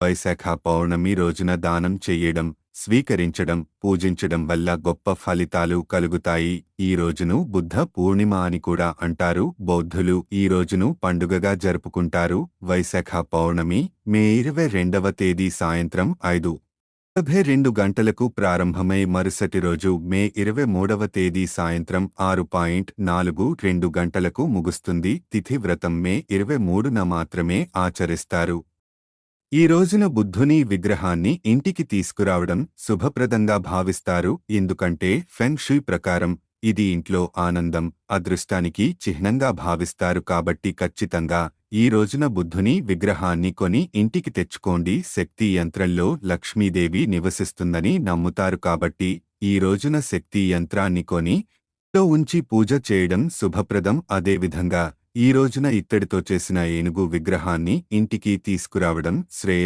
వైశాఖ పౌర్ణమి రోజున దానం చెయ్యడం, స్వీకరించడం, పూజించడం వల్ల గొప్ప ఫలితాలు కలుగుతాయి. ఈ రోజును బుద్ధ పూర్ణిమ అని కూడా అంటారు. బౌద్ధులు ఈ రోజును పండుగగా జరుపుకుంటారు. వైశాఖ పౌర్ణమి మే 22వ తేదీ సాయంత్రం 5:42 గంటలకు ప్రారంభమై మరుసటి రోజు మే 23వ తేదీ సాయంత్రం 6:42 గంటలకు ముగుస్తుంది. తిథి వ్రతం మే 23న మాత్రమే ఆచరిస్తారు. ఈ రోజున బుద్ధుని విగ్రహాన్ని ఇంటికి తీసుకురావడం శుభప్రదంగా భావిస్తారు. ఎందుకంటే ఫెంగ్ షుయ్ ప్రకారం ఇది ఇంట్లో ఆనందం, అదృష్టానికి చిహ్నంగా భావిస్తారు. కాబట్టి ఖచ్చితంగా ఈ రోజున బుద్ధుని విగ్రహాన్ని కొని ఇంటికి తెచ్చుకోండి. శక్తి యంత్రంలో లక్ష్మీదేవి నివసిస్తుందని నమ్ముతారు. కాబట్టి ఈ రోజున శక్తి యంత్రాన్ని కొని ఇంట్లో ఉంచి పూజ చేయడం శుభప్రదం. అదేవిధంగా ఈ రోజున ఇత్తడితో చేసిన ఏనుగు విగ్రహాన్ని ఇంటికి తీసుకురావడం శ్రేయస్కరం.